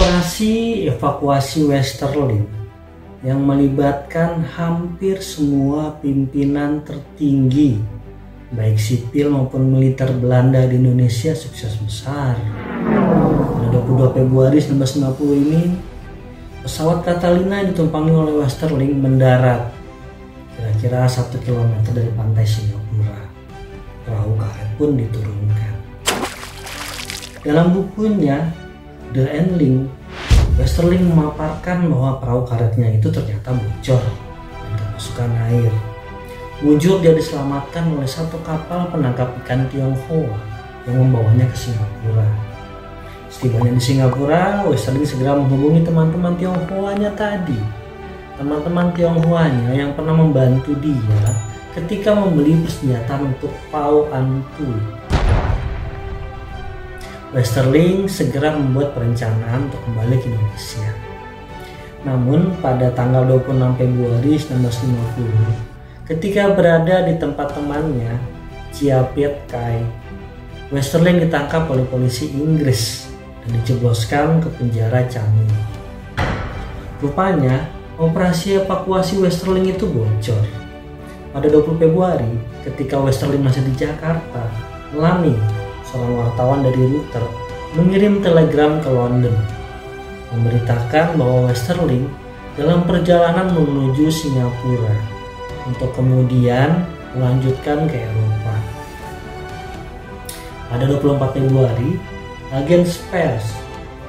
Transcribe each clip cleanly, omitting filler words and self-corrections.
Operasi evakuasi Westerling yang melibatkan hampir semua pimpinan tertinggi baik sipil maupun militer Belanda di Indonesia sukses besar. Pada 22 Februari 1950 ini, pesawat Catalina yang ditumpangi oleh Westerling mendarat kira-kira 1 km dari pantai Singapura. Perahu karet pun diturunkan. Dalam bukunya The Endling, Westerling memaparkan bahwa perahu karetnya itu ternyata bocor dan kemasukan air. Mujur dia diselamatkan oleh satu kapal penangkap ikan Tionghoa yang membawanya ke Singapura. Setibanya di Singapura, Westerling segera menghubungi teman-teman Tionghoanya tadi. Teman-teman Tionghoanya yang pernah membantu dia ketika membeli persenjataan untuk Pau Antui. Westerling segera membuat perencanaan untuk kembali ke Indonesia. Namun pada tanggal 26 Februari 1950, ketika berada di tempat temannya, Chia Piet Kai, Westerling ditangkap oleh polisi Inggris dan dijebloskan ke penjara Changi. Rupanya, operasi evakuasi Westerling itu bocor. Pada 20 Februari, ketika Westerling masih di Jakarta, Lamy, seorang wartawan dari Reuters, mengirim telegram ke London, memberitakan bahwa Westerling dalam perjalanan menuju Singapura untuk kemudian melanjutkan ke Eropa. Pada 24 Februari, Agence France,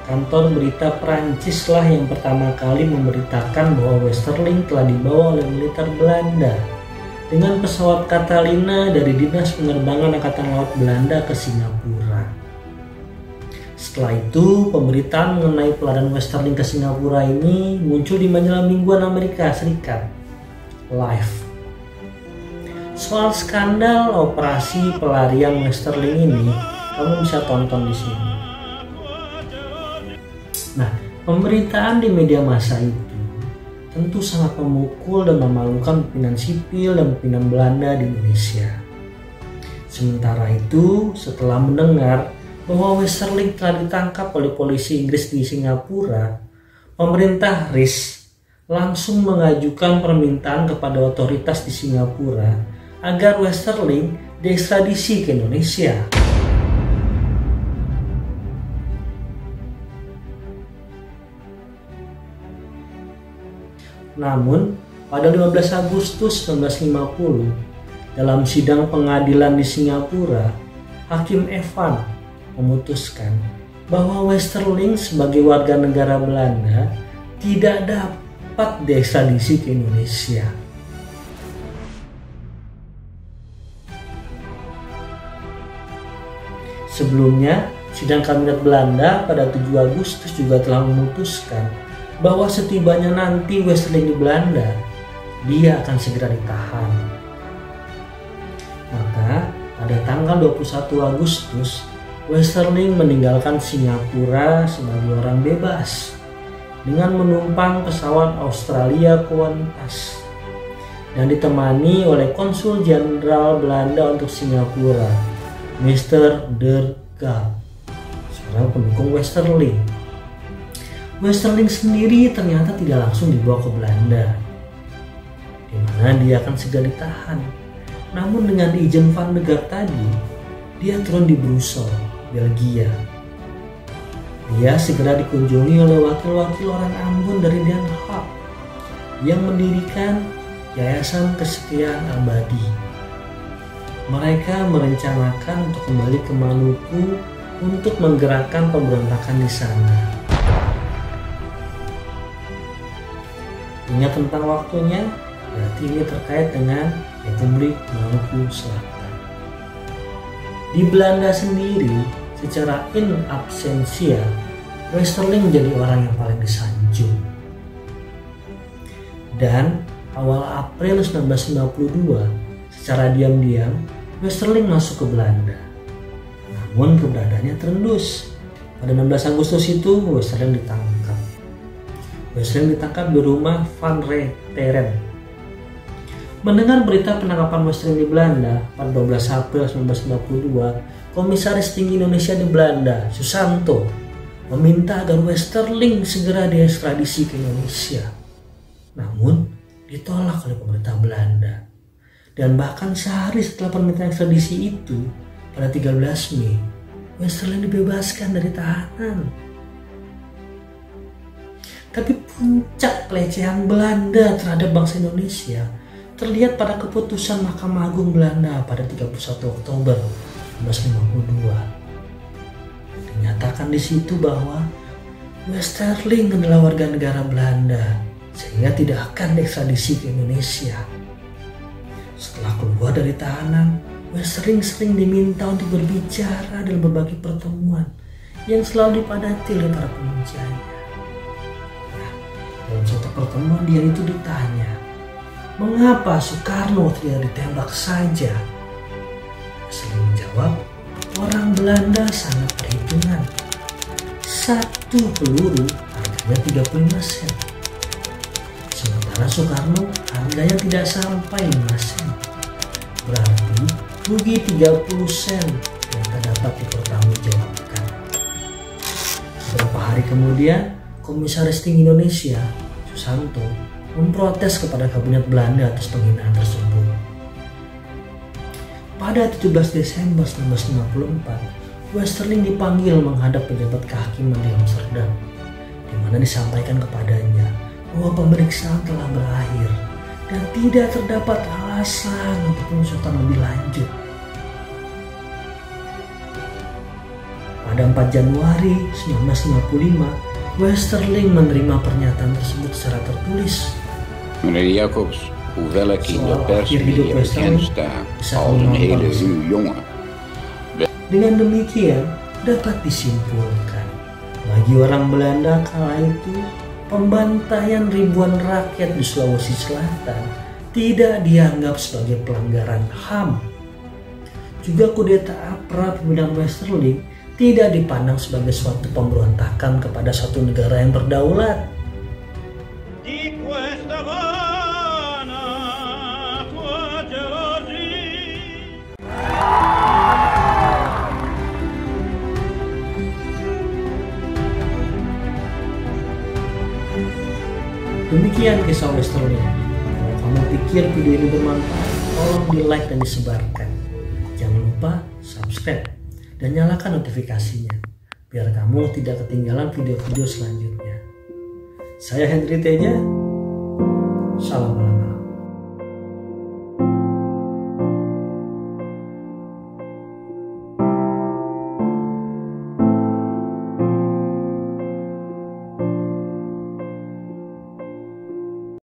kantor berita Prancis lah yang pertama kali memberitakan bahwa Westerling telah dibawa oleh militer Belanda dengan pesawat Catalina dari Dinas Penerbangan Angkatan Laut Belanda ke Singapura. Setelah itu, pemberitaan mengenai pelarian Westerling ke Singapura ini muncul di majalah mingguan Amerika Serikat, Life. Soal skandal operasi pelarian Westerling ini, kamu bisa tonton di sini. Nah, pemberitaan di media massa itu tentu sangat memukul dan memalukan pimpinan sipil dan pimpinan Belanda di Indonesia. Sementara itu, setelah mendengar bahwa Westerling telah ditangkap oleh polisi Inggris di Singapura, pemerintah RIS langsung mengajukan permintaan kepada otoritas di Singapura agar Westerling diekstradisi ke Indonesia. Namun, pada 15 Agustus 1950, dalam sidang pengadilan di Singapura, Hakim Evan memutuskan bahwa Westerling sebagai warga negara Belanda tidak dapat diekstradisi ke Indonesia. Sebelumnya, sidang kabinet Belanda pada 7 Agustus juga telah memutuskan bahwa setibanya nanti Westerling di Belanda, dia akan segera ditahan. Maka, pada tanggal 21 Agustus, Westerling meninggalkan Singapura sebagai orang bebas dengan menumpang pesawat Australia Qantas dan ditemani oleh Konsul Jenderal Belanda untuk Singapura, Mr. Der Gaal, seorang pendukung Westerling. Westerling sendiri ternyata tidak langsung dibawa ke Belanda, di mana dia akan segera ditahan. Namun dengan izin Van de Gaal tadi, dia turun di Brussel, Belgia. Dia segera dikunjungi oleh wakil-wakil orang Ambon dari Den Haag yang mendirikan Yayasan Kesetiaan Abadi. Mereka merencanakan untuk kembali ke Maluku untuk menggerakkan pemberontakan di sana. Ingat tentang waktunya, berarti ini terkait dengan Republik Maluku Selatan. Di Belanda sendiri, secara in absentia, Westerling menjadi orang yang paling disanjung. Dan awal April 1992, secara diam-diam, Westerling masuk ke Belanda. Namun keberadaannya terendus. Pada 16 Agustus itu, Westerling ditangkap. Westerling ditangkap di rumah Van Reteren. Mendengar berita penangkapan Westerling di Belanda pada 12 April 1992, Komisaris Tinggi Indonesia di Belanda, Susanto, meminta agar Westerling segera diekstradisi ke Indonesia. Namun ditolak oleh pemerintah Belanda. Dan bahkan sehari setelah permintaan ekstradisi itu, pada 13 Mei, Westerling dibebaskan dari tahanan. Tapi puncak pelecehan Belanda terhadap bangsa Indonesia terlihat pada keputusan Mahkamah Agung Belanda pada 31 Oktober 1952. Dinyatakan di situ bahwa Westerling adalah warga negara Belanda sehingga tidak akan diekstradisi ke Indonesia. Setelah keluar dari tahanan, Westerling sering diminta untuk berbicara dalam berbagai pertemuan yang selalu dipadati oleh para penunjangnya. Dalam suatu pertemuan dia itu ditanya, mengapa Soekarno tidak ditembak saja? Westerling menjawab, orang Belanda sangat perhitungan. Satu peluru harganya 35 sen. Sementara Soekarno harganya tidak sampai 5 sen. Berarti rugi 30 sen yang tak dapat dipertanggungjawabkan. Beberapa hari kemudian, Komisaris Tinggi Indonesia, Susanto, memprotes kepada kabinet Belanda atas penghinaan tersebut. Pada 17 Desember 1954, Westerling dipanggil menghadap pejabat kehakiman di Amsterdam, di mana disampaikan kepadanya bahwa pemeriksaan telah berakhir dan tidak terdapat alasan untuk pengusutan lebih lanjut. Pada 4 Januari 1955, Westerling menerima pernyataan tersebut secara tertulis. Meneer Jacobs, hoewel ik in de pers bekend sta als een hele ruwe jongen. Dengan demikian dapat disimpulkan, bagi orang Belanda kala itu, pembantaian ribuan rakyat di Sulawesi Selatan tidak dianggap sebagai pelanggaran HAM. Juga kudeta APRA pimpinan Westerling tidak dipandang sebagai suatu pemberontakan kepada satu negara yang berdaulat. Demikian kisah Westerling. Kalau kamu pikir video ini bermanfaat, tolong di like dan disebarkan. Jangan lupa subscribe dan nyalakan notifikasinya biar kamu tidak ketinggalan video-video selanjutnya. Saya Henry Teja, salam.